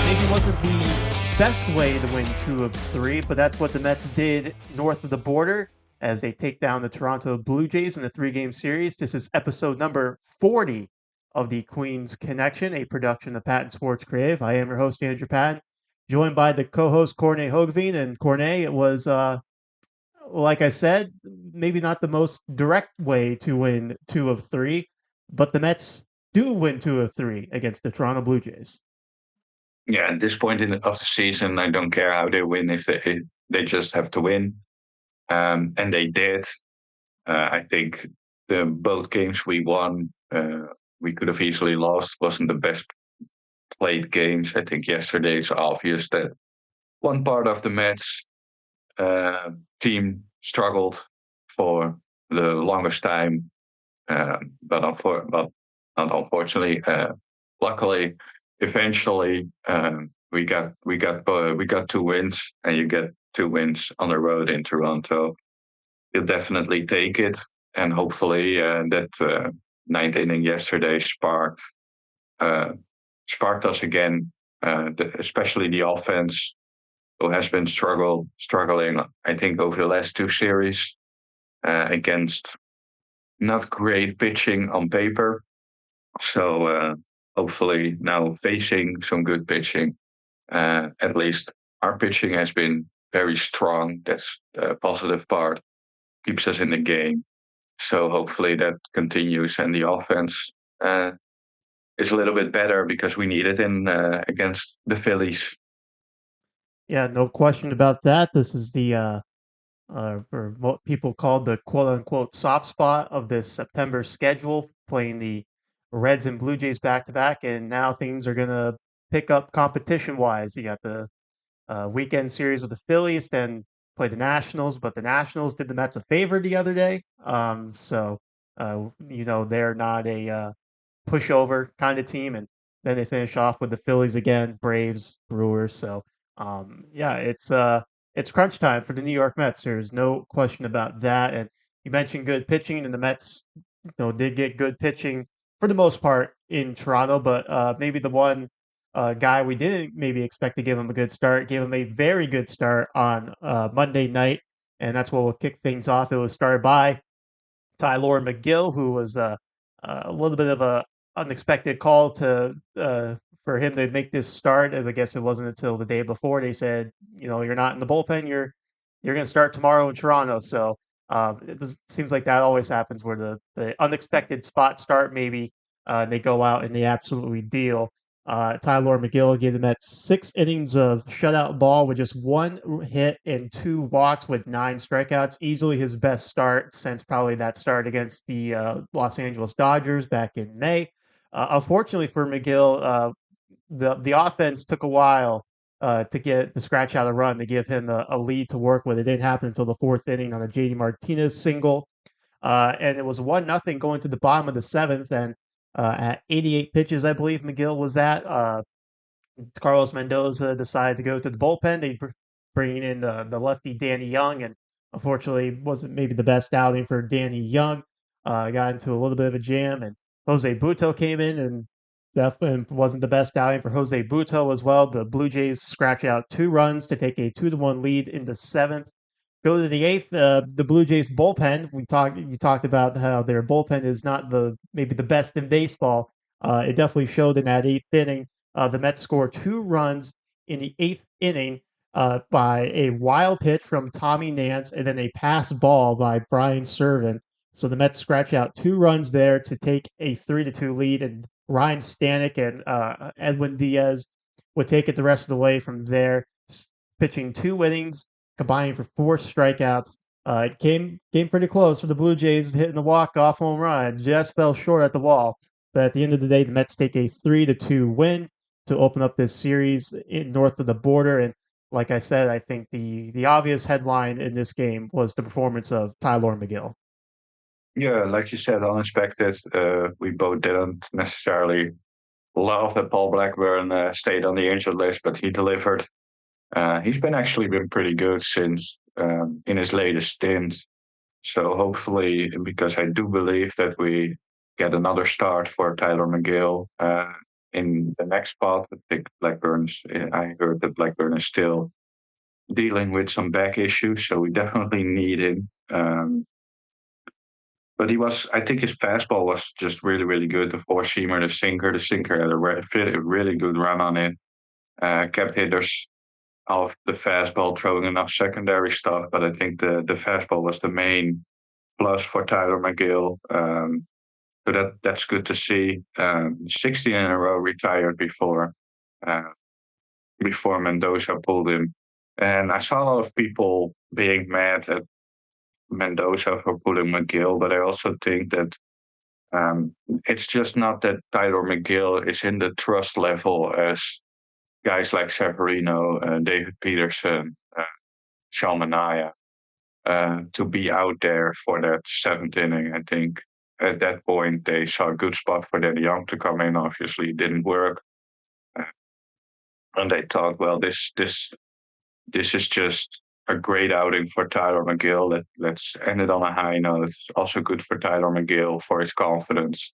maybe wasn't the best way to win 2 of 3, but that's what the Mets did north of the border as they take down the Toronto Blue Jays in a 3-game series. This is episode number 40 of the Queen's Connection, a production of Patton Sports Creative. I am your host, Andrew Patton, joined by the co-host Corne Hogeveen. And Corne, it was, like I said, maybe not the most direct way to win 2 of 3, but the Mets do win 2 of 3 against the Toronto Blue Jays. Yeah, at this point of the season, I don't care how they win if they just have to win, and they did. I think the both games we won, we could have easily lost. Wasn't the best played games. I think yesterday it's obvious that one part of the Mets team struggled for the longest time, but not unfortunately. Luckily, eventually we got 2 wins, and you get 2 wins on the road in Toronto. You'll definitely take it, and hopefully that ninth inning yesterday sparked us again, especially the offense, who has been struggling, I think, over the last 2 series against not great pitching on paper. So hopefully now facing some good pitching. At least our pitching has been very strong. That's the positive part. Keeps us in the game. So hopefully that continues, and the offense is a little bit better because we need it in against the Phillies. Yeah, no question about that. This is the or what people call the quote unquote soft spot of this September schedule, playing the Reds and Blue Jays back to back, and now things are gonna pick up competition wise. You got the weekend series with the Phillies, then play the Nationals, but the Nationals did the Mets a favor the other day. They're not a pushover kind of team, and then they finish off with the Phillies again, Braves, Brewers. So yeah, it's crunch time for the New York Mets. There's no question about that. And you mentioned good pitching, and the Mets, did get good pitching for the most part in Toronto, but maybe the one guy we didn't maybe expect to give him a good start gave him a very good start on Monday night, and that's what will kick things off. It was started by Tylor Megill, who was a little bit of a unexpected call to for him to make this start. And I guess it wasn't until the day before they said, you're not in the bullpen. You're going to start tomorrow in Toronto. So seems like that always happens where the unexpected spot start maybe they go out and they absolutely deal. Tylor Megill gave them at 6 innings of shutout ball with just one hit and 2 walks with 9 strikeouts. Easily his best start since probably that start against the Los Angeles Dodgers back in May. Unfortunately for Megill, the offense took a while to get the scratch out a run to give him a lead to work with. It didn't happen until the 4th inning on a JD Martinez single. And it was 1-0 going to the bottom of the 7th. And at 88 pitches, I believe Megill was at. Carlos Mendoza decided to go to the bullpen. They bringing in the lefty Danny Young, and unfortunately wasn't maybe the best outing for Danny Young. Got into a little bit of a jam, and Jose Butto came in, and definitely wasn't the best outing for Jose Butto as well. The Blue Jays scratch out 2 runs to take a 2-1 lead in the 7th. Go to the 8th. The Blue Jays bullpen. You talked about how their bullpen is not maybe the best in baseball. It definitely showed in that 8th inning. The Mets score 2 runs in the 8th inning by a wild pitch from Tommy Nance and then a pass ball by Brian Servant. So the Mets scratch out 2 runs there to take a 3-2 lead, and Ryan Stanek and Edwin Diaz would take it the rest of the way from there, pitching 2 innings, combining for 4 strikeouts. It came pretty close for the Blue Jays hitting the walk-off home run. Just fell short at the wall. But at the end of the day, the Mets take a 3-2 win to open up this series north of the border. And like I said, I think the obvious headline in this game was the performance of Tylor Megill. Yeah, like you said, unexpected. We both didn't necessarily love that Paul Blackburn stayed on the injured list, but he delivered. He's been pretty good since in his latest stint. So hopefully, because I do believe that we get another start for Tylor Megill in the next spot. I think I heard that Blackburn is still dealing with some back issues, so we definitely need him. But I think his fastball was just really, really good. The four seamer, the sinker. The sinker had a really good run on it. Kept hitters off the fastball, throwing enough secondary stuff. But I think the fastball was the main plus for Tylor Megill. So that's good to see. 16 in a row retired uh, before Mendoza pulled him. And I saw a lot of people being mad at Mendoza for pulling Megill, but I also think that it's just not that Tylor Megill is in the trust level as guys like Severino, David Peterson, Sean Manaea, to be out there for that seventh inning. I think at that point they saw a good spot for Danny Young to come in. Obviously, it didn't work, uh, and they thought, well, this is just a great outing for Tylor Megill. Let's end it on a high note. It's also good for Tylor Megill for his confidence,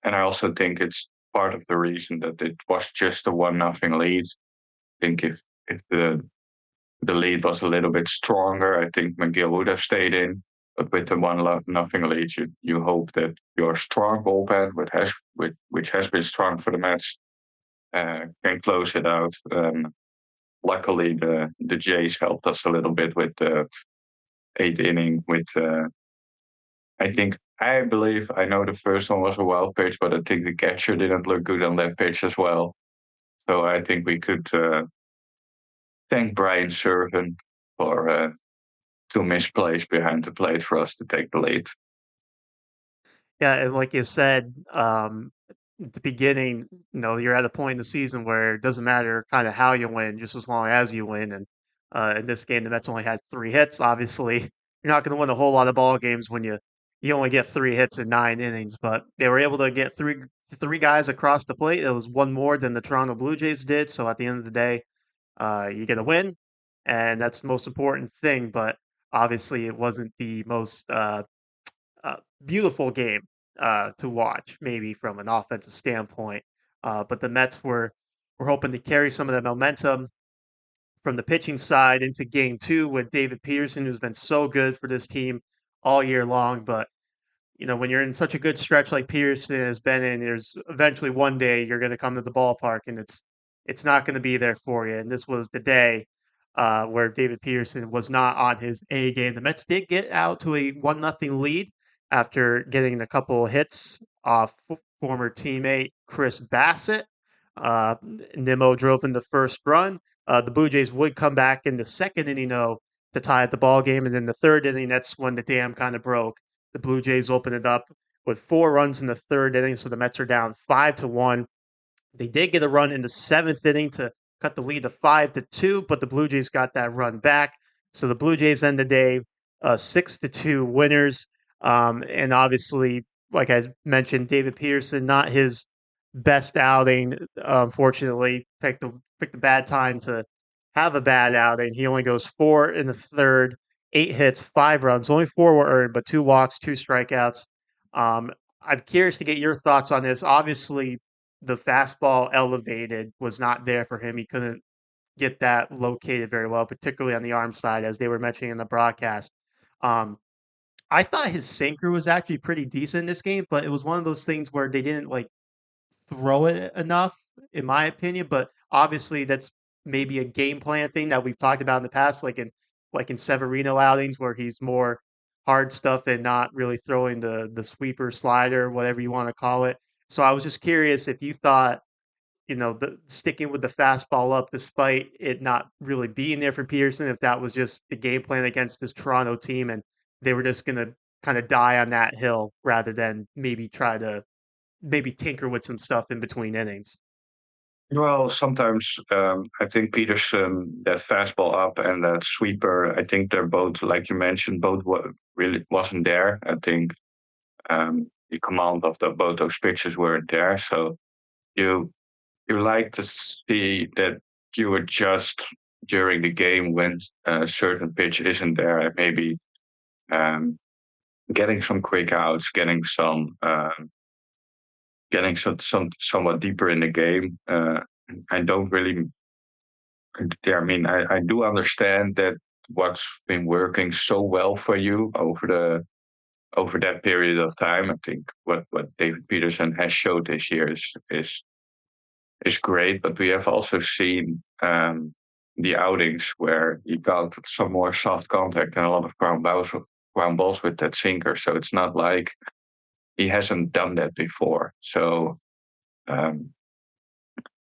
and I also think it's part of the reason that it was just a 1-0 lead. I think if the lead was a little bit stronger, I think Megill would have stayed in. But with the 1-0 lead, you hope that your strong bullpen, which has been strong for the Mets, can close it out. Luckily, the Jays helped us a little bit with the eighth inning. I believe I know the first one was a wild pitch, but I think the catcher didn't look good on that pitch as well. So I think we could thank Brian Serven for two misplays behind the plate for us to take the lead. Yeah, and like you said, at the beginning, you're at a point in the season where it doesn't matter kind of how you win, just as long as you win. And in this game, the Mets only had 3 hits. Obviously, you're not going to win a whole lot of ball games when you only get 3 hits in 9 innings. But they were able to get three guys across the plate. It was one more than the Toronto Blue Jays did. So at the end of the day, you get a win, and that's the most important thing. But obviously, it wasn't the most beautiful game to watch, maybe from an offensive standpoint. But the Mets were hoping to carry some of the momentum from the pitching side into Game 2 with David Peterson, who's been so good for this team all year long. But when you're in such a good stretch like Peterson has been in, there's eventually one day you're going to come to the ballpark and it's not going to be there for you. And this was the day where David Peterson was not on his A game. The Mets did get out to a 1-0 lead after getting a couple of hits off former teammate Chris Bassett. Nimmo drove in the first run. The Blue Jays would come back in the second inning, though, to tie at the ball game. And then the third inning, that's when the dam kind of broke. The Blue Jays opened it up with 4 runs in the third inning, so the Mets are down 5-1. They did get a run in the seventh inning to cut the lead to 5-2, but the Blue Jays got that run back. So the Blue Jays end the day 6-2 winners. And obviously, like I mentioned, David Peterson, not his best outing. Unfortunately, picked a bad time to have a bad outing. He only goes 4 in the third, 8 hits, 5 runs. Only 4 were earned, but 2 walks, 2 strikeouts. I'm curious to get your thoughts on this. Obviously, the fastball elevated was not there for him. He couldn't get that located very well, particularly on the arm side, as they were mentioning in the broadcast. Um, I thought his sinker was actually pretty decent in this game, but it was one of those things where they didn't like throw it enough, in my opinion. But obviously, that's maybe a game plan thing that we've talked about in the past, like in Severino outings where he's more hard stuff and not really throwing the sweeper slider, whatever you want to call it. So I was just curious if you thought, the sticking with the fastball up despite it not really being there for Peterson, if that was just the game plan against this Toronto team and they were just gonna kind of die on that hill rather than maybe try to maybe tinker with some stuff in between innings. Well, sometimes I think Peterson, that fastball up and that sweeper, I think they're both, like you mentioned, really wasn't there. I think the command of both those pitches weren't there. So you you like to see that you adjust during the game when a certain pitch isn't there, and maybe um, getting some quick outs, getting some getting somewhat deeper in the game. I don't really. Yeah, I mean, I do understand that what's been working so well for you over that period of time. I think what David Peterson has showed this year is great, but we have also seen the outings where he got some more soft contact and a lot of ground balls with that sinker. So it's not like he hasn't done that before. So um,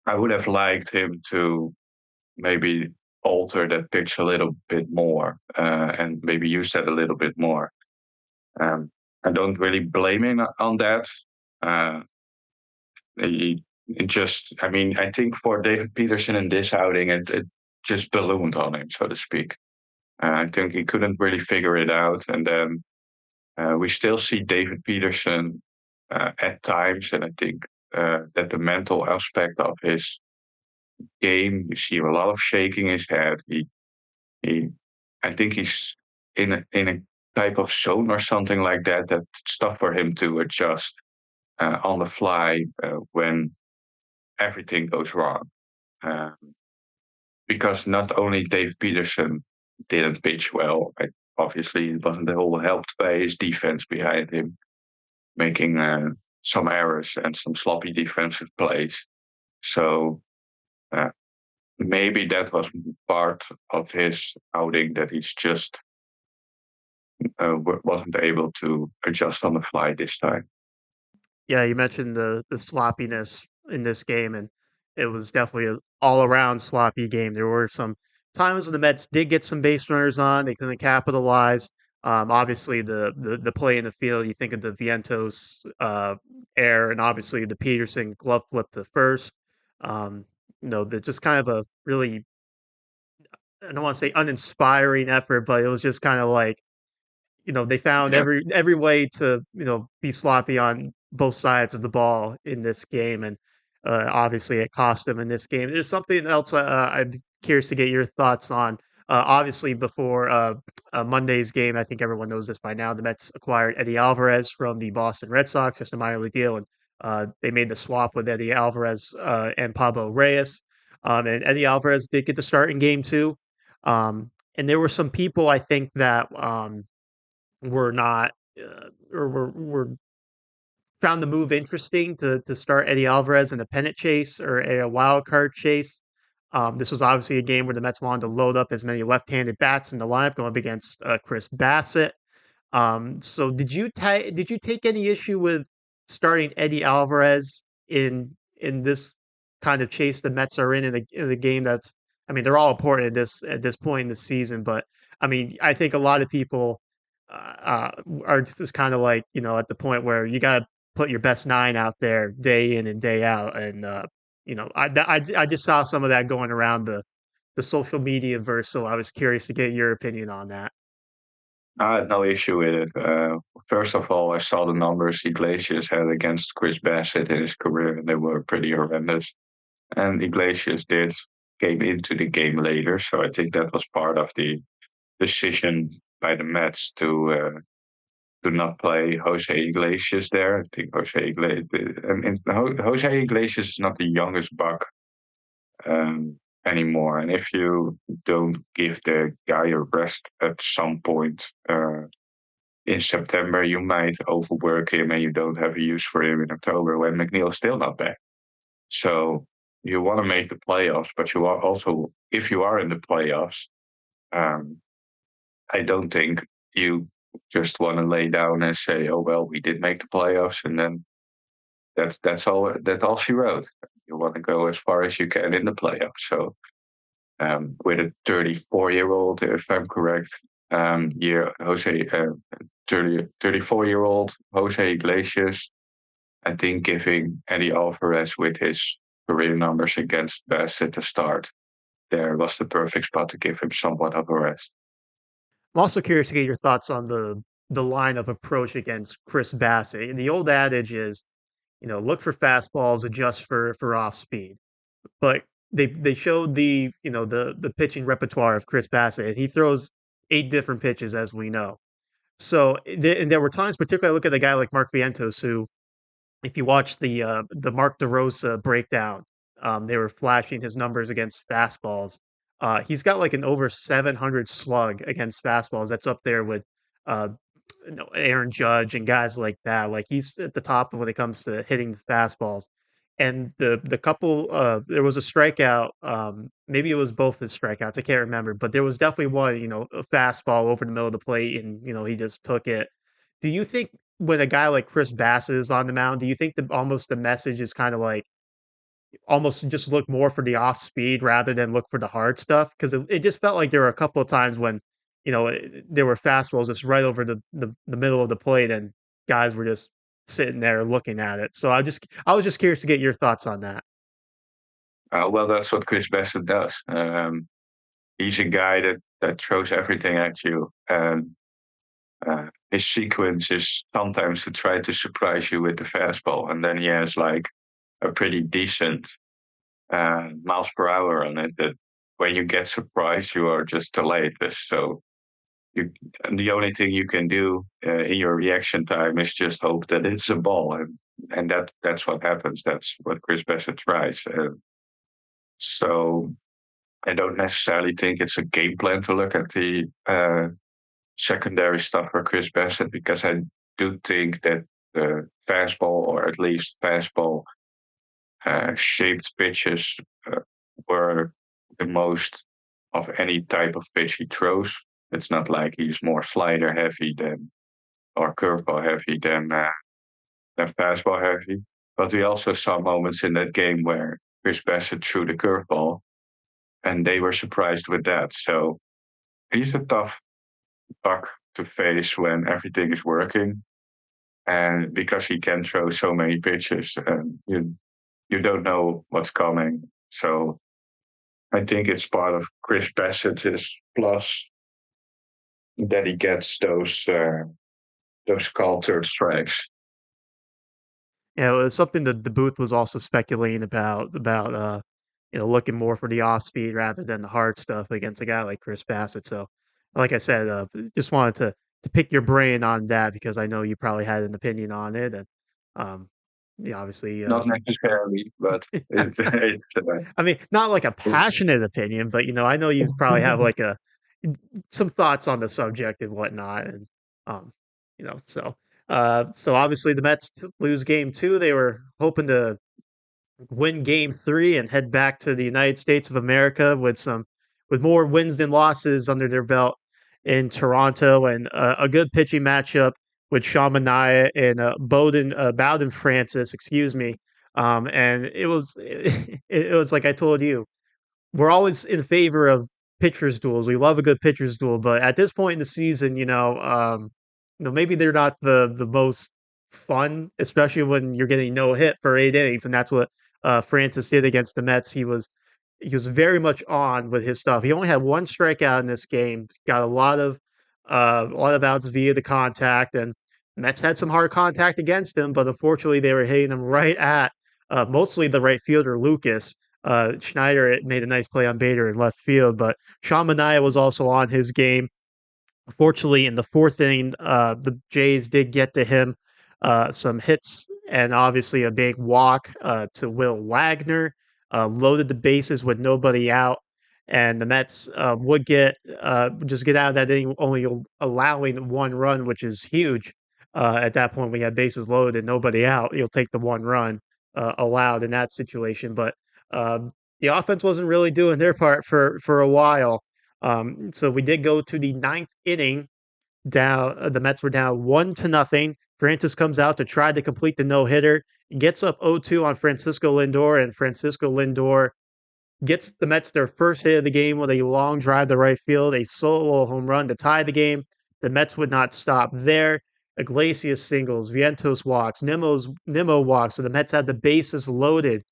I would have liked him to maybe alter that pitch a little bit more and maybe use that a little bit more. Um, I don't really blame him on that. Uh, it just, I mean, I think for David Peterson in this outing, it just ballooned on him, so to speak. I think he couldn't really figure it out. And then we still see David Peterson at times, and I think that the mental aspect of his game, you see a lot of shaking his head. He I think he's in a type of zone or something like that that's tough for him to adjust on the fly when everything goes wrong. Uh, because not only Dave Peterson didn't pitch well, obviously it wasn't all helped by his defense behind him making some errors and some sloppy defensive plays. So uh, maybe that was part of his outing that he's just wasn't able to adjust on the fly this time. Yeah, you mentioned the sloppiness in this game, and it was definitely an all around sloppy game. There were some times when the Mets did get some base runners on, they couldn't capitalize. Obviously, the play in the field, you think of the Vientos error, and obviously the Peterson glove flip to first. Um, the just kind of a really, I don't want to say uninspiring effort, but it was just kind of like they found Yeah. every way to, be sloppy on both sides of the ball in this game, and obviously it cost them in this game. There's something else I'm curious to get your thoughts on. Obviously, before Monday's game, I think everyone knows this by now. The Mets acquired Eddie Alvarez from the Boston Red Sox, just a minor league deal, and they made the swap with Eddie Alvarez and Pablo Reyes. And Eddie Alvarez did get to start in game two. And there were some people I think that were not or were found the move interesting to start Eddie Alvarez in a pennant chase or a wild card chase. This was obviously a game where the Mets wanted to load up as many left-handed bats in the lineup going up against Chris Bassett. So did you take any issue with starting Eddie Alvarez in this kind of chase the Mets are in a game that's, I mean, they're all important at this point in the season, but I mean, I think a lot of people are just kind of like, at the point where you got to put your best nine out there day in and day out, and I just saw some of that going around the social media verse, so I was curious to get your opinion on that. I had no issue with it. First of all, I saw the numbers Iglesias had against Chris Bassett in his career, and they were pretty horrendous. And Iglesias did came into the game later, so I think that was part of the decision by the Mets to not play Jose Iglesias there. I think Jose Iglesias is not the youngest buck anymore, and if you don't give the guy a rest at some point in September, you might overwork him and you don't have a use for him in October when McNeil's still not back. So you want to make the playoffs, but you are also, if you are in the playoffs, um, I don't think you just want to lay down and say, "Oh well, we did make the playoffs," and then that's all she wrote. You want to go as far as you can in the playoffs. So with a 34-year-old, if I'm correct, year Jose 34-year-old Jose Iglesias, I think giving Eddie Alvarez with his career numbers against Bass at the start there was the perfect spot to give him somewhat of a rest. I'm also curious to get your thoughts on the line of approach against Chris Bassett. The old adage is, look for fastballs, adjust for off speed. But they showed the pitching repertoire of Chris Bassett, and he throws 8 different pitches, as we know. So and there were times, particularly I look at a guy like Mark Vientos, who if you watch the Mark DeRosa breakdown, they were flashing his numbers against fastballs. He's got like an over 700 slug against fastballs. That's up there with uh, Aaron Judge and guys like that. Like he's at the top when it comes to hitting the fastballs. And the couple there was a strikeout. Maybe it was both his strikeouts. I can't remember, but there was definitely one. A fastball over the middle of the plate, and he just took it. Do you think when a guy like Chris Bassett is on the mound, do you think that almost the message is kind of like almost just look more for the off speed rather than look for the hard stuff? Because it just felt like there were a couple of times when there were fastballs just right over the middle of the plate, and guys were just sitting there looking at it. So I was just curious to get your thoughts on that. Well, that's what Chris Bassett does. He's a guy that throws everything at you, and his sequence is sometimes to try to surprise you with the fastball, and then he has like a pretty decent miles per hour on it. That when you get surprised, you are just delayed. So you, and the only thing you can do in your reaction time is just hope that it's a ball, and that's what happens. That's what Chris Bassett tries. So I don't necessarily think it's a game plan to look at the secondary stuff for Chris Bassett because I do think that the fastball, or at least fastball shaped pitches, were the most of any type of pitch he throws. It's not like he's more slider heavy than or curveball heavy than fastball heavy. But we also saw moments in that game where Chris Bassett threw the curveball, and they were surprised with that. So he's a tough buck to face when everything is working, and because he can throw so many pitches, you don't know what's coming. So I think it's part of Chris Bassett's plus that he gets those called third strikes. Yeah, it was something that the booth was also speculating about looking more for the off speed rather than the hard stuff against a guy like Chris Bassett. So, like I said, just wanted to pick your brain on that because I know you probably had an opinion on it, and um, yeah, obviously, Not necessarily, but I mean, not like a passionate opinion, but I know you probably have like a some thoughts on the subject and whatnot, and um, so obviously the Mets lose game two. They were hoping to win game three and head back to the United States of America with more wins than losses under their belt in Toronto, and a good pitching matchup with Sean Manaea and Bowden Francis, excuse me. And it was like I told you, we're always in favor of pitchers duels. We love a good pitchers duel, but at this point in the season, maybe they're not the most fun, especially when you're getting no hit for 8 innings, and that's what Francis did against the Mets. He was very much on with his stuff. He only had one strikeout in this game. Got a lot of outs via the contact, and Mets had some hard contact against him, but unfortunately they were hitting him right at mostly the right fielder Lucas. Schneider made a nice play on Bader in left field, but Sean Manaea was also on his game. Fortunately, in the fourth inning, the Jays did get to him some hits and obviously a big walk to Will Wagner, loaded the bases with nobody out. And the Mets would just get out of that inning, only allowing one run, which is huge. At that point, we had bases loaded and nobody out. You'll take the one run allowed in that situation. But the offense wasn't really doing their part for a while. So we did go to the ninth inning. Down, the Mets were down 1-0. Francis comes out to try to complete the no hitter, gets up 0-2 on Francisco Lindor, and Francisco Lindor gets the Mets their first hit of the game with a long drive to right field, a solo home run to tie the game. The Mets would not stop there. Iglesias singles, Vientos walks, Nimmo walks, so the Mets had the bases loaded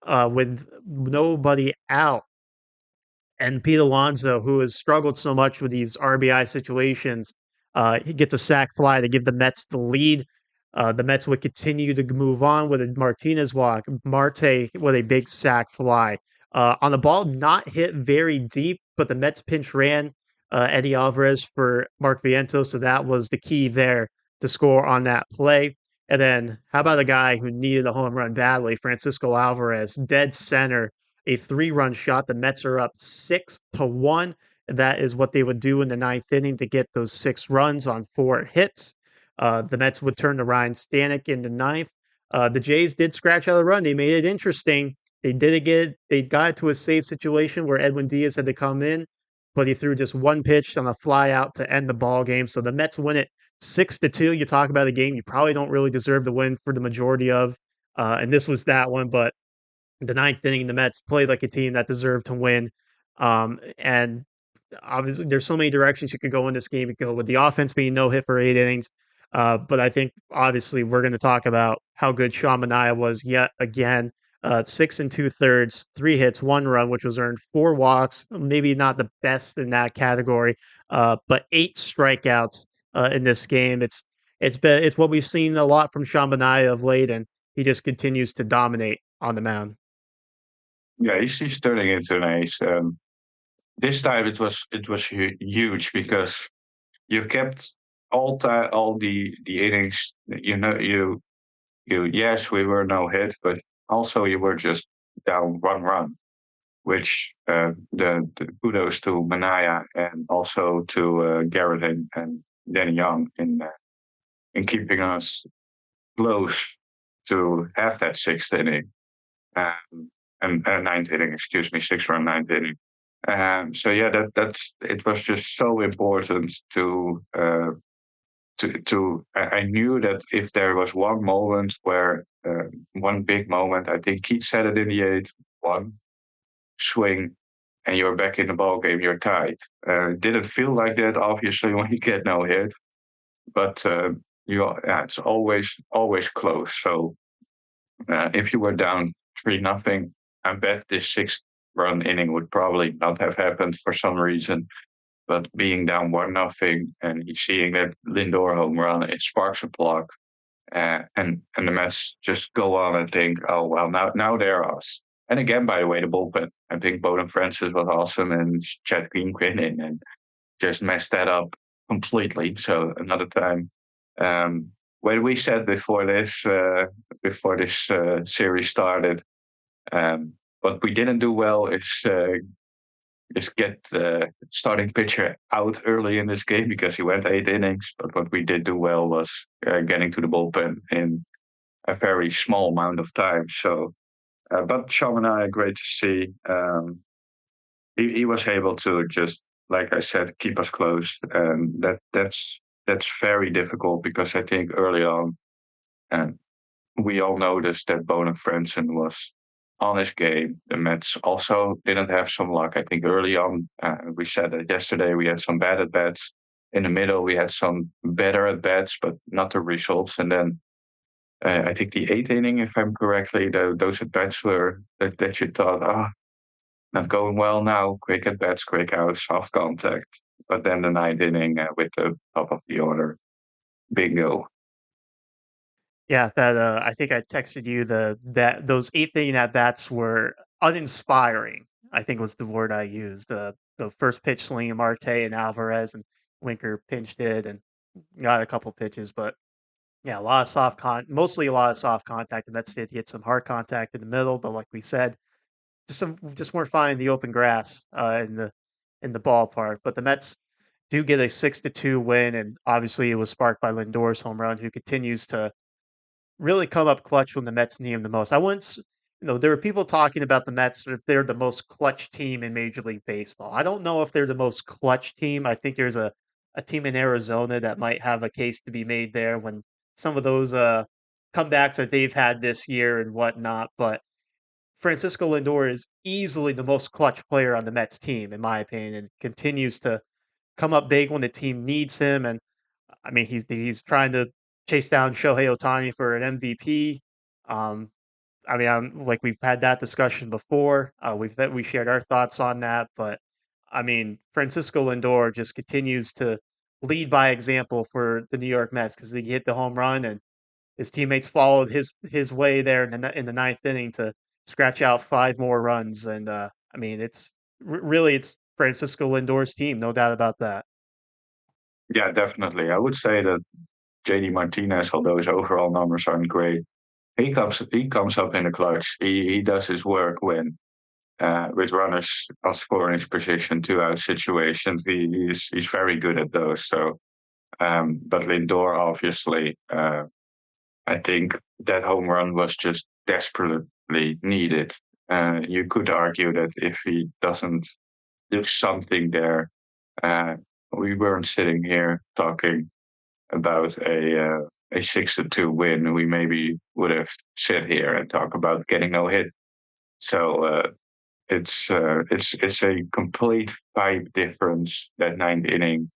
with nobody out. And Pete Alonso, who has struggled so much with these RBI situations, he gets a sac fly to give the Mets the lead. The Mets would continue to move on with a Martinez walk, Marte with a big sac fly. On the ball, not hit very deep, but the Mets pinch ran Eddie Alvarez for Mark Vientos, so that was the key there to score on that play. And then how about a guy who needed a home run badly, Francisco Alvarez, dead center, a 3-run shot. The Mets are up 6-1. That is what they would do in the ninth inning to get those 6 runs on 4 hits. The Mets would turn to Ryan Stanek in the ninth. The Jays did scratch out a run. They made it interesting. They got it to a safe situation where Edwin Diaz had to come in, but he threw just one pitch on a fly out to end the ball game. So the Mets win it 6-2. You talk about a game you probably don't really deserve to win for the majority of, and this was that one. But the ninth inning, the Mets played like a team that deserved to win. And obviously, there's so many directions you could go in this game. You could go with the offense being no hit for 8 innings. But I think obviously we're going to talk about how good Sean Manaea was yet again. 6 and 2/3, 3 hits, 1 run, which was earned, 4 walks. Maybe not the best in that category, but 8 strikeouts in this game. It's what we've seen a lot from Sean Manaea of late, and he just continues to dominate on the mound. Yeah, he's turning into an ace. This time it was huge because you kept all the innings. You yes, we were no hit, but also you were just down 1 run, which the kudos to Manaea and also to Garrett and Danny Young in keeping us close to have that sixth inning, and ninth inning, excuse me, 6 run ninth inning. So yeah, that's it was just so important to I knew that if there was one moment where one big moment, I think Keith said it in the eighth, one swing and you're back in the ball game, you're tied. Didn't feel like that obviously when you get no hit, but yeah, it's always close. So if you were down 3-0, I bet this sixth run inning would probably not have happened for some reason. But being down 1-0 and seeing that Lindor home run, it sparks a plug. And the Mets just go on and think, oh well, now they're us. And again, by the way, the bullpen. I think Bowden Francis was awesome, and Chad Green came in and just messed that up completely. So another time, when we said before this series started, what we didn't do well is get the starting pitcher out early in this game because he went 8 innings. But what we did do well was getting to the bullpen in a very small amount of time. So, but Sean and I are great to see. He was able to just, like I said, keep us close, and that's very difficult because I think early on, and we all noticed that Bowden Franson was on his game. The Mets also didn't have some luck. I think early on, we said that yesterday we had some bad at bats. In the middle, we had some better at bats, but not the results. And then I think the eighth inning, if I'm correctly, those at bats were that you thought, not going well now. Quick at bats, quick outs, soft contact. But then the ninth inning with the top of the order, bingo. Yeah, that I think I texted you that those 8th inning at bats were uninspiring. I think was the word I used. The first pitch swing of Marte and Alvarez, and Winker pinched it and got a couple pitches, but yeah, a lot of mostly a lot of soft contact. The Mets did hit some hard contact in the middle, but like we said, just weren't finding the open grass in the ballpark. But the Mets do get a 6-2 win, and obviously it was sparked by Lindor's home run, who continues to really come up clutch when the Mets need him the most. I once, there were people talking about the Mets if they're the most clutch team in Major League Baseball. I don't know if they're the most clutch team. I think there's a team in Arizona that might have a case to be made there when some of those comebacks that they've had this year and whatnot. But Francisco Lindor is easily the most clutch player on the Mets team, in my opinion, and continues to come up big when the team needs him. And I mean, he's trying to chase down Shohei Ohtani for an MVP. Um, I mean, like we've had that discussion before. We shared our thoughts on that, but I mean, Francisco Lindor just continues to lead by example for the New York Mets because he hit the home run and his teammates followed his way there in the ninth inning to scratch out 5 more runs. And I mean, really it's Francisco Lindor's team, no doubt about that. Yeah, definitely. I would say that JD Martinez, although his overall numbers aren't great, he comes up in the clutch. He does his work when with runners on scoring position, 2 out situations. He's very good at those. So, but Lindor obviously, I think that home run was just desperately needed. You could argue that if he doesn't do something there, uh, we weren't sitting here talking about a 6-2 win. We maybe would have sit here and talk about getting no hit. So it's a complete vibe difference that ninth inning.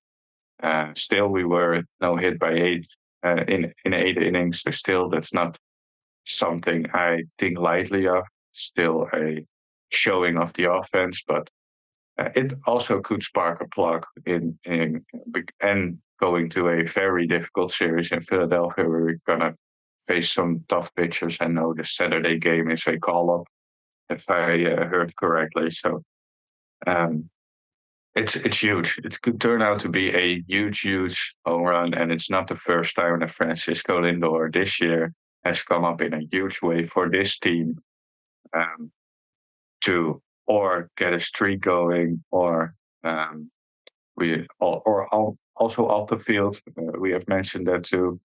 Still, we were no hit by eight in 8 innings. So still, that's not something I think lightly of. Still a showing of the offense, but it also could spark a plug in and going to a very difficult series in Philadelphia where we're gonna face some tough pitchers. I know the Saturday game is a call up, if I heard correctly. So um, it's huge. It could turn out to be a huge home run, and it's not the first time that Francisco Lindor this year has come up in a huge way for this team um, to or get a streak going or um, also off the field. We have mentioned that too,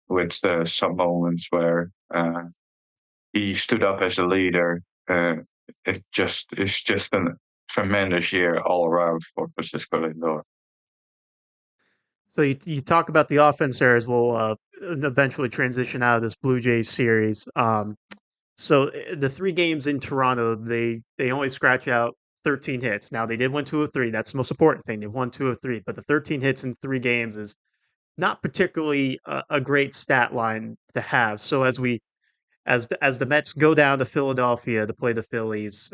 with some moments where he stood up as a leader. It's just a tremendous year all around for Francisco Lindor. So you talk about the offense there as we'll eventually transition out of this Blue Jays series. So the 3 games in Toronto, they only scratch out 13 hits. Now they did win 2 of 3. That's the most important thing. They won 2 of 3, but the 13 hits in 3 games is not particularly a great stat line to have. So as the Mets go down to Philadelphia to play the Phillies,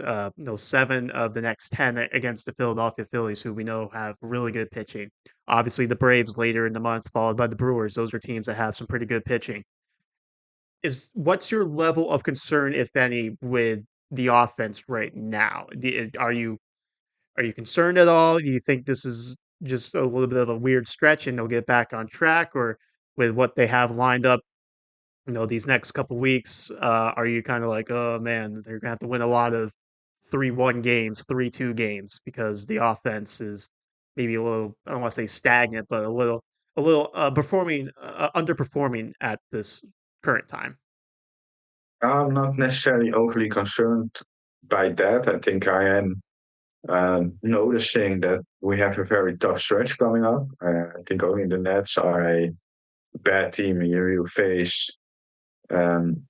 7 of the next 10 against the Philadelphia Phillies, who we know have really good pitching. Obviously, the Braves later in the month, followed by the Brewers. Those are teams that have some pretty good pitching. Is what's your level of concern, if any, with the offense right now? Are you concerned at all? Do you think this is just a little bit of a weird stretch and they'll get back on track, or with what they have lined up these next couple weeks, are you kind of like, oh man, they're gonna have to win a lot of 3-1 games, 3-2 games because the offense is maybe a little, I don't want to say stagnant, but a little performing underperforming at this current time. I'm not necessarily overly concerned by that. I think I am noticing that we have a very tough stretch coming up. I think only the Nets are a bad team. You face, um,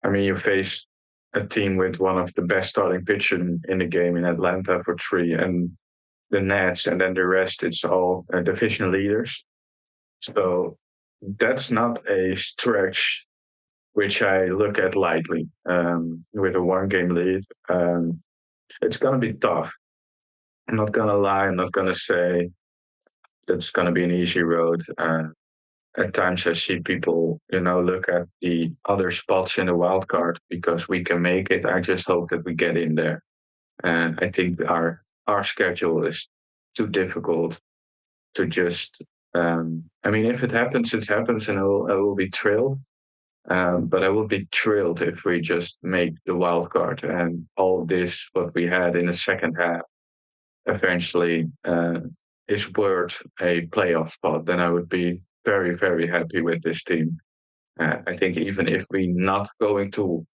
you face a team with one of the best starting pitchers in the game in Atlanta for three, and the Nets, and then the rest, it's all division leaders. So that's not a stretch which I look at lightly. With a 1 game lead, it's going to be tough. I'm not going to lie. I'm not going to say that's going to be an easy road. At times I see people, look at the other spots in the wild card because we can make it. I just hope that we get in there. And I think our schedule is too difficult to just. If it happens, it happens, and I will be thrilled. But I will be thrilled if we just make the wild card and all this what we had in the second half eventually is worth a playoff spot. Then I would be very happy with this team. I think even if we're not going to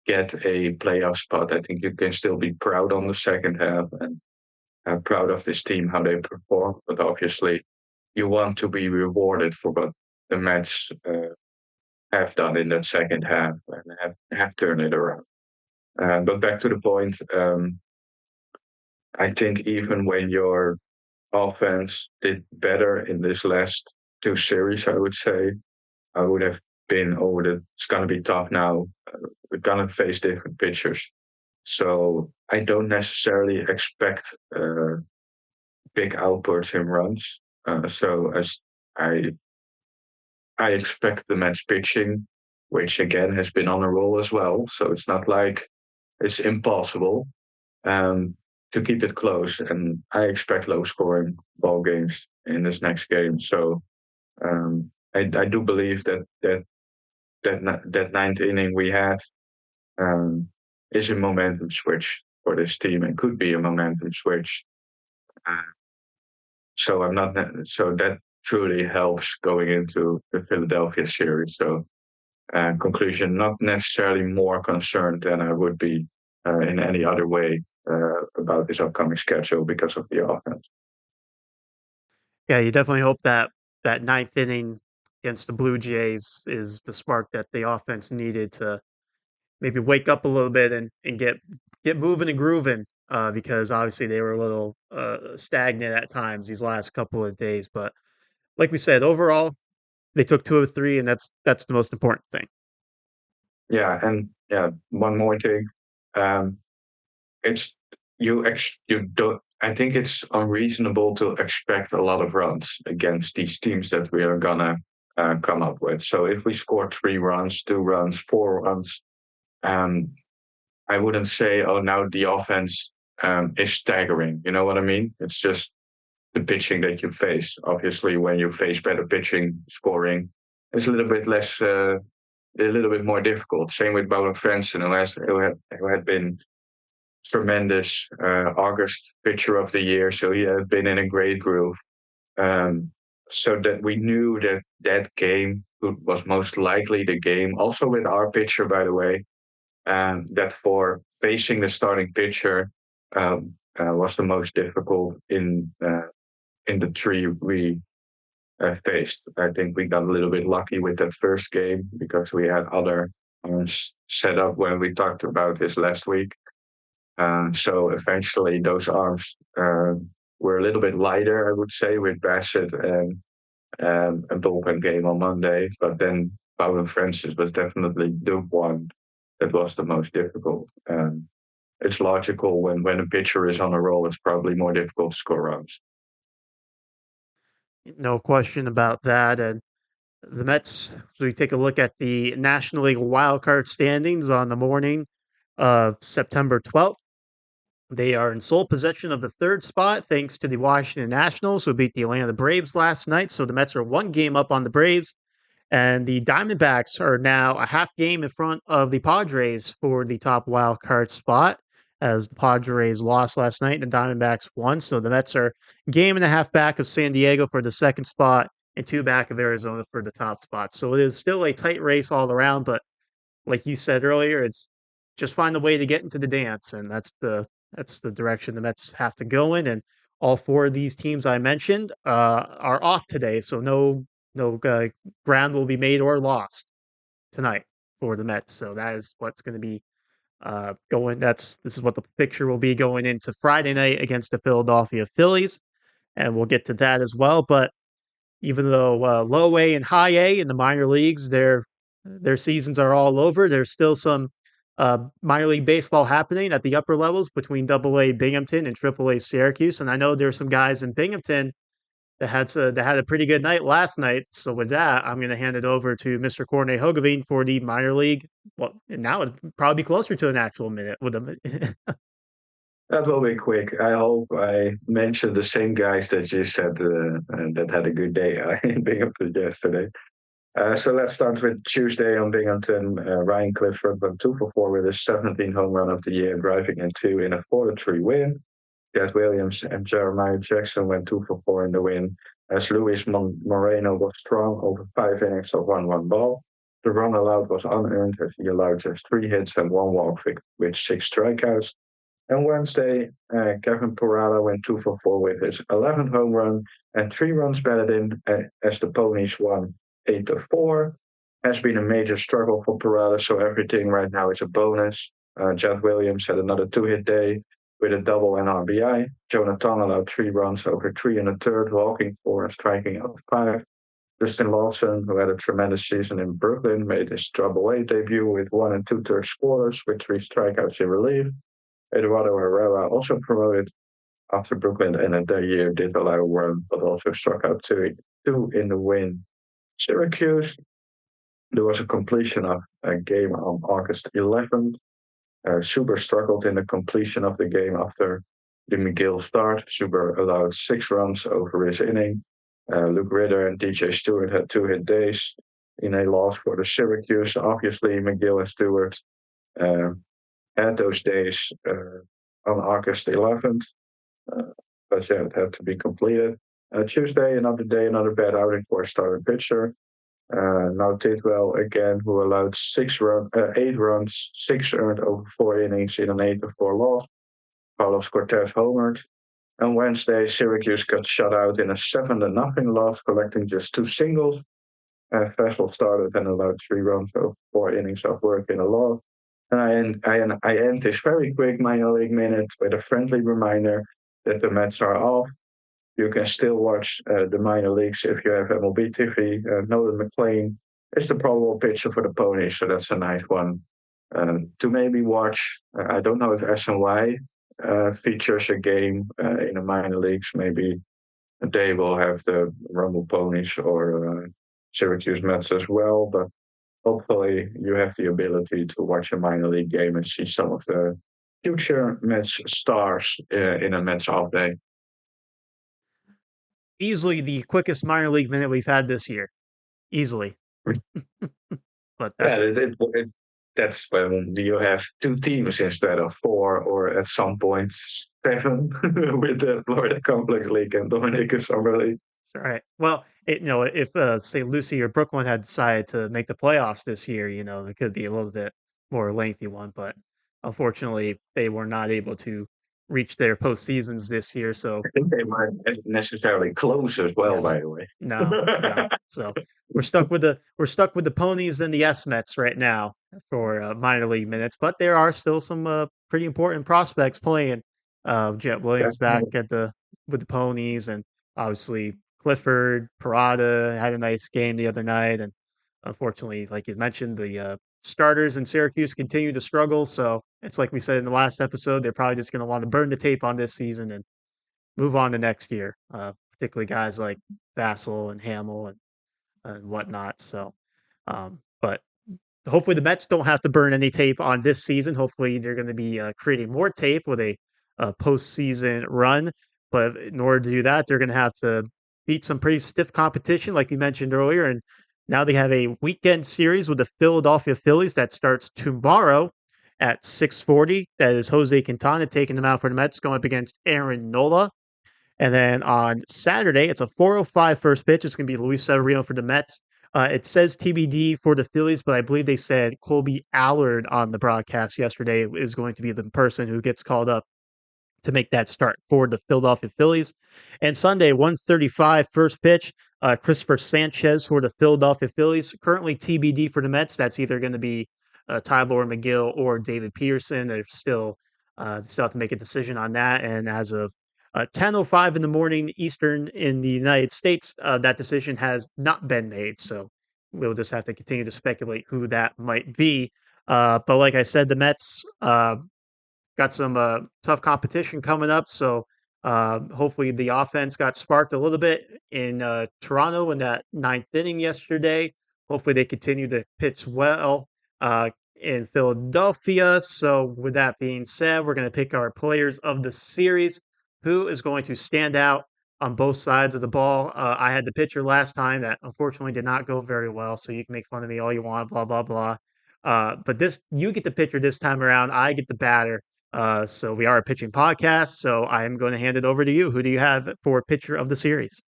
get a playoff spot, I think you can still be proud on the second half and proud of this team how they perform. But obviously, you want to be rewarded for what the Mets have done in that second half and have turned it around. But back to the point, I think even when your offense did better in this last 2 series, I would say I would have been over the. It's gonna be tough now. We're gonna face different pitchers, so I don't necessarily expect big outbursts in runs. So as I I expect the Mets pitching, which again has been on a roll as well. So it's not like it's impossible um, to keep it close. And I expect low scoring ball games in this next game. So I do believe that ninth inning we had um, is a momentum switch for this team and could be a momentum switch. Uh, so I'm not so that truly helps going into the Philadelphia series. So conclusion, not necessarily more concerned than I would be in any other way about this upcoming schedule because of the offense. Yeah, you definitely hope that that ninth inning against the Blue Jays is the spark that the offense needed to maybe wake up a little bit and get moving and grooving. Because obviously they were a little stagnant at times these last couple of days. But like we said, overall they took 2 of 3, and that's the most important thing. Yeah, and yeah, one more thing. Um, it's you don't. I think it's unreasonable to expect a lot of runs against these teams that we are gonna come up with. So if we score 3 runs, 2 runs, 4 runs, um, I wouldn't say, oh, now the offense is staggering. You know what I mean? It's just the pitching that you face. Obviously, when you face better pitching, scoring is a little bit less, a little bit more difficult. Same with Bowden Frentzen, who had been tremendous August pitcher of the year. So he had been in a great groove. Um, so that we knew that that game was most likely the game. Also with our pitcher, by the way, that for facing the starting pitcher was the most difficult in the 3 we faced. I think we got a little bit lucky with that first game because we had other set up when we talked about this last week. So eventually those arms were a little bit lighter, I would say, with Bassett and a bullpen game on Monday. But then Bowden Francis was definitely the one that was the most difficult. It's logical when a pitcher is on a roll, it's probably more difficult to score runs. No question about that. And the Mets, so we take a look at the National League wildcard standings on the morning of September 12th. They are in sole possession of the third spot thanks to the Washington Nationals, who beat the Atlanta Braves last night. So the Mets are 1 game up on the Braves. And the Diamondbacks are now a half game in front of the Padres for the top wild card spot, as the Padres lost last night and the Diamondbacks won. So the Mets are game and a half back of San Diego for the second spot and 2 back of Arizona for the top spot. So it is still a tight race all around, but like you said earlier, it's just find a way to get into the dance, and that's the direction the Mets have to go in. And all 4 of these teams I mentioned are off today, so no ground will be made or lost tonight for the Mets. So that is what's going to be going. This is what the picture will be going into Friday night against the Philadelphia Phillies, and we'll get to that as well. But even though low A and high A in the minor leagues, their seasons are all over. There's still some minor league baseball happening at the upper levels between Double A Binghamton and Triple A Syracuse. And I know there's some guys in Binghamton that had a pretty good night last night. So with that, I'm going to hand it over to Mr. Corne Hogeveen for the minor league. Well, now it'd probably be closer to an actual minute with them. That will be quick. I hope I mentioned the same guys that you said that had a good day in Binghamton yesterday. So let's start with Tuesday on Binghamton. Ryan Clifford went 2 for 4 with his 17th home run of the year, driving in 2 in a 4-3 win. Ted Williams and Jeremiah Jackson went 2 for 4 in the win, as Luis Moreno was strong over 5 innings of 1-1 ball. The run allowed was unearned as he allowed just 3 hits and 1 walk with 6 strikeouts. And Wednesday, Kevin Parada went 2 for 4 with his 11th home run and 3 runs batted in as the Ponies won 8-4. Has been a major struggle for Parada, so everything right now is a bonus. Jed Williams had another 2-hit day with a double and RBI. Jonathan allowed 3 runs over 3 1/3, walking 4 and striking out 5. Justin Lawson, who had a tremendous season in Brooklyn, made his Double-A debut with 1 2/3 scorers with 3 strikeouts in relief. Eduardo Herrera, also promoted after Brooklyn and in that year did allow 1, but also struck out 2 in the win. Syracuse, there was a completion of a game on August 11th. Suber struggled in the completion of the game after the Megill start. Suber allowed 6 runs over his inning. Luke Ritter and DJ Stewart had 2 hit days in a loss for the Syracuse. Obviously, Megill and Stewart uh, had those days on August 11th, uh, but yeah, it had to be completed. Tuesday, another day, another bad outing for a starting pitcher. Now Tidwell again, who allowed 8 runs, 6 earned over 4 innings in an 8-4 loss. Carlos Cortez homered. On Wednesday, Syracuse got shut out in a 7-0 loss, collecting just 2 singles. Vessel started and allowed 3 runs over 4 innings of work in a loss. And I end this very quick minor league minute with a friendly reminder that the Mets are off. You can still watch the minor leagues if you have MLB TV. Nolan McLean is the probable pitcher for the Ponies, so that's a nice one to maybe watch. I don't know if SNY features a game in the minor leagues. Maybe they will have the Rumble Ponies or Syracuse Mets as well, but hopefully you have the ability to watch a minor league game and see some of the future Mets stars in a Mets off day. Easily the quickest minor league minute we've had this year. Easily. But Yeah, that's that's when you have 2 teams instead of 4, or at some point 7 with the Florida Complex League and Dominican Summer League. all right. Well, if St. Lucie or Brooklyn had decided to make the playoffs this year, it could be a little bit more lengthy one, but unfortunately they were not able to reach their postseasons this year. So I think they weren't necessarily close as well, yeah, by the way. no, no. So we're stuck with the ponies and the S Mets right now for minor league minutes, but there are still some pretty important prospects playing. Jet Williams back Definitely. at the with the ponies, and obviously Clifford Parada had a nice game the other night, and unfortunately, like you mentioned, the starters in Syracuse continue to struggle. So it's like we said in the last episode, they're probably just going to want to burn the tape on this season and move on to next year. Particularly guys like Vassell and Hamill and whatnot. So, but hopefully the Mets don't have to burn any tape on this season. Hopefully they're going to be creating more tape with a postseason run. But in order to do that, they're going to have to beat some pretty stiff competition, like you mentioned earlier. And now they have a weekend series with the Philadelphia Phillies that starts tomorrow at 6:40. That is Jose Quintana taking them out for the Mets, going up against Aaron Nola. And then on Saturday, it's a 4:05 first pitch. It's going to be Luis Severino for the Mets. It says TBD for the Phillies, but I believe they said Colby Allard on the broadcast yesterday is going to be the person who gets called up to make that start for the Philadelphia Phillies. And Sunday, 1:35 first pitch, Christopher Sanchez for the Philadelphia Phillies. Currently TBD for the Mets. That's either going to be Tylor Megill or David Peterson. They're still have to make a decision on that. And as of 10:05 in the morning Eastern in the United States, that decision has not been made. So we'll just have to continue to speculate who that might be. But like I said, the Mets got some tough competition coming up. So hopefully the offense got sparked a little bit in Toronto in that ninth inning yesterday. Hopefully they continue to pitch well in Philadelphia. So with that being said, we're going to pick our players of the series. Who is going to stand out on both sides of the ball? I had the pitcher last time that unfortunately did not go very well. So you can make fun of me all you want, blah blah blah. But this, you get the pitcher this time around. I get the batter. So we are a pitching podcast. So I am going to hand it over to you. Who do you have for pitcher of the series?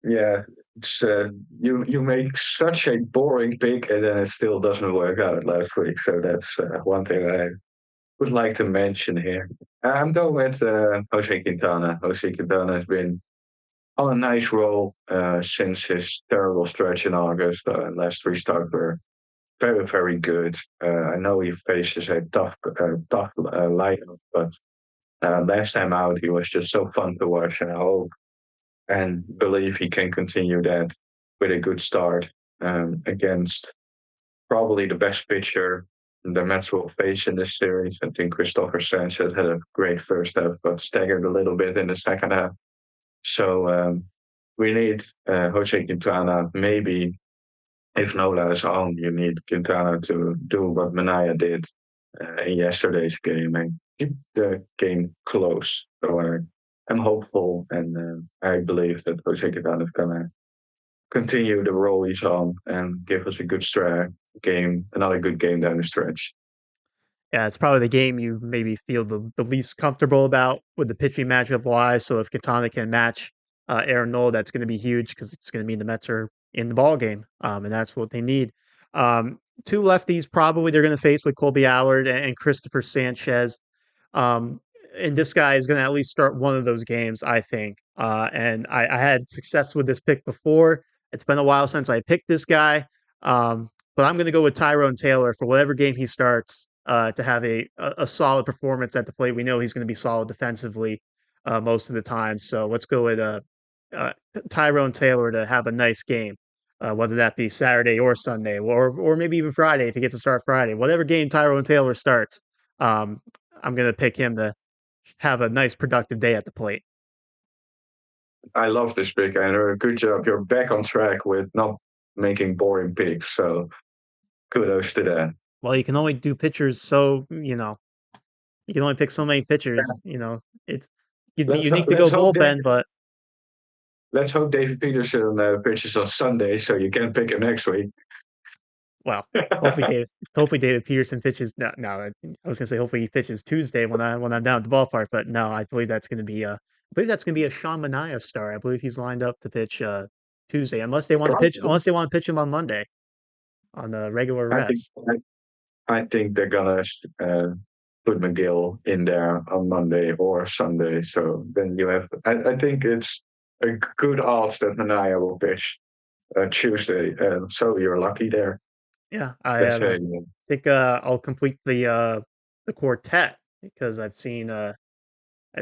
Yeah, it's you make such a boring pick and then it still doesn't work out last week. So that's one thing I would like to mention here. I'm going with Jose Quintana. Jose Quintana has been on a nice roll since his terrible stretch in August. Last 3 starts were very, very good. I know he faces a tough lineup, but last time out he was just so fun to watch, and I hope and believe he can continue that with a good start against probably the best pitcher the Mets will face in this series. I think Christopher Sanchez had a great first half, but staggered a little bit in the second half. So we need Jose Quintana. Maybe if Nola is on, you need Quintana to do what Manaea did in yesterday's game and keep the game close. So am hopeful, and I believe that Jose Quintana is gonna continue the role he's on and give us a good game, another good game down the stretch. Yeah, it's probably the game you maybe feel the least comfortable about with the pitching matchup wise. So if Katana can match Aaron Nola, that's going to be huge because it's going to mean the Mets are in the ball game, and that's what they need. Two lefties probably they're going to face with Colby Allard and Christopher Sanchez. Um, and this guy is going to at least start one of those games, I think. And I had success with this pick before. It's been a while since I picked this guy. But I'm going to go with Tyrone Taylor for whatever game he starts to have a solid performance at the plate. We know he's going to be solid defensively most of the time. So let's go with uh, Tyrone Taylor to have a nice game, whether that be Saturday or Sunday, or maybe even Friday if he gets to start Friday. Whatever game Tyrone Taylor starts, um, I'm going to pick him to have a nice productive day at the plate. I love this pick, Andrew. Good job. You're back on track with not making boring picks. So kudos to that. Well, you can only do pitchers, so you can only pick so many pitchers. It's you'd be unique to Let's go hope bullpen, but David Peterson pitches on Sunday, so you can pick him next week. well, hopefully David Peterson pitches. No, no, I was gonna say hopefully he pitches Tuesday when I'm down at the ballpark, but no, I believe that's gonna be a Sean Manaea start. I believe he's lined up to pitch Tuesday, unless they want to pitch him on Monday on the regular I think rest. I think they're gonna put Megill in there on Monday or Sunday. So then you have. I think it's a good odds that Manaea will pitch Tuesday. So you're lucky there. Yeah, I Let's have. say Think I'll complete the quartet because I've seen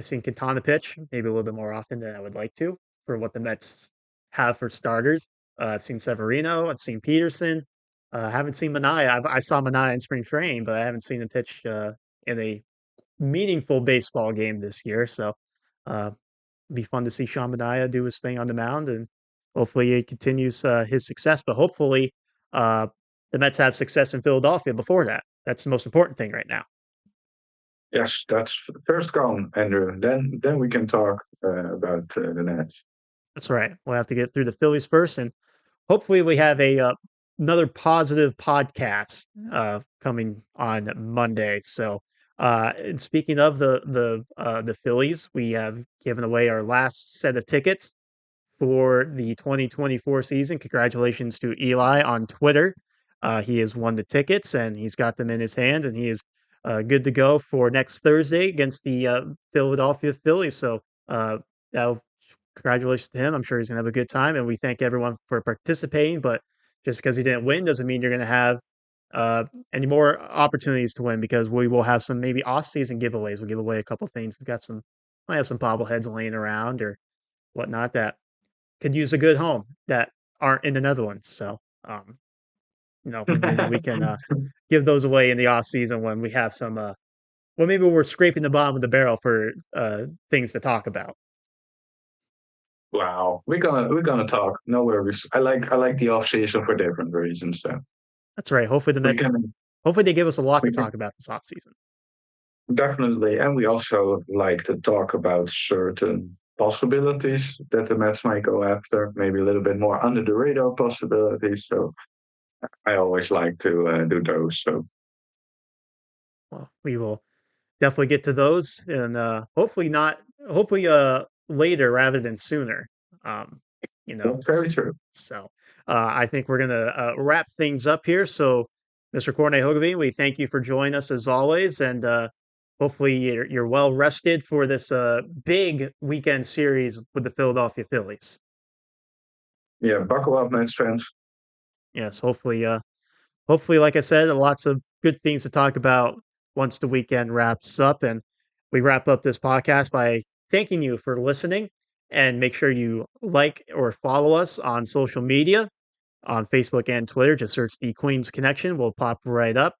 Quintana pitch maybe a little bit more often than I would like to for what the Mets have for starters. I've seen Severino, I've seen Peterson, I haven't seen Manaea. I saw Manaea in spring training, but I haven't seen him pitch in a meaningful baseball game this year. So uh, it'd be fun to see Sean Manaea do his thing on the mound, and hopefully he continues his success. But hopefully uh, the Mets have success in Philadelphia before that. That's the most important thing right now. yes, that's first gone, Andrew. Then we can talk about the Nets. That's right. We'll have to get through the Phillies first, and hopefully we have a another positive podcast coming on Monday. So, and speaking of the Phillies, we have given away our last set of tickets for the 2024 season. Congratulations to Eli on Twitter. He has won the tickets and he's got them in his hand, and he is good to go for next Thursday against the Philadelphia Phillies. So, that'll, congratulations to him. I'm sure he's going to have a good time, and we thank everyone for participating. But just because he didn't win doesn't mean you're going to have uh, any more opportunities to win because we will have some maybe off-season giveaways. We'll give away a couple things. Might have some bobbleheads laying around or whatnot that could use a good home that aren't in the Netherlands. So, maybe we can give those away in the off season when we have some. Well, maybe we're scraping the bottom of the barrel for things to talk about. Wow, we're gonna talk. No worries. I like the off season for different reasons. So That's right. Hopefully the we Mets. can Hopefully they give us a lot to we can talk about this off season. definitely, and we also like to talk about certain possibilities that the Mets might go after. Maybe a little bit more under the radar possibilities. So I always like to do those. So Well, we will definitely get to those, and hopefully not. Hopefully, later rather than sooner. Um, that's very true. so I think we're gonna wrap things up here. So, Mr. Corne Hogeveen, we thank you for joining us as always, and hopefully you're well rested for this big weekend series with the Philadelphia Phillies. Yeah, buckle up, Mets fans. Yes, hopefully, like I said, lots of good things to talk about once the weekend wraps up. And we wrap up this podcast by thanking you for listening. And make sure you like or follow us on social media on Facebook and Twitter. Just search the Queens Connection. We'll pop right up.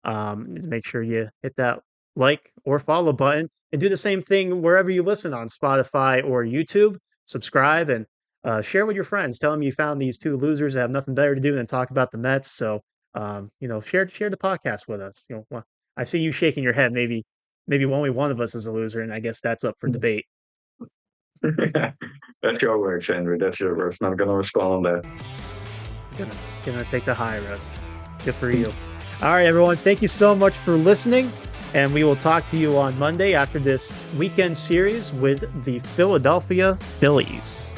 Make sure you hit that like or follow button and do the same thing wherever you listen on Spotify or YouTube. Subscribe and share with your friends. Tell them you found these two losers that have nothing better to do than talk about the Mets. So, share the podcast with us. Well, I see you shaking your head. Maybe only one of us is a loser, and I guess that's up for debate. That's your words, Andrew. That's your words. Not gonna respond on Gonna gonna take the high road. Good for you. All right, everyone. Thank you so much for listening, and we will talk to you on Monday after this weekend series with the Philadelphia Phillies.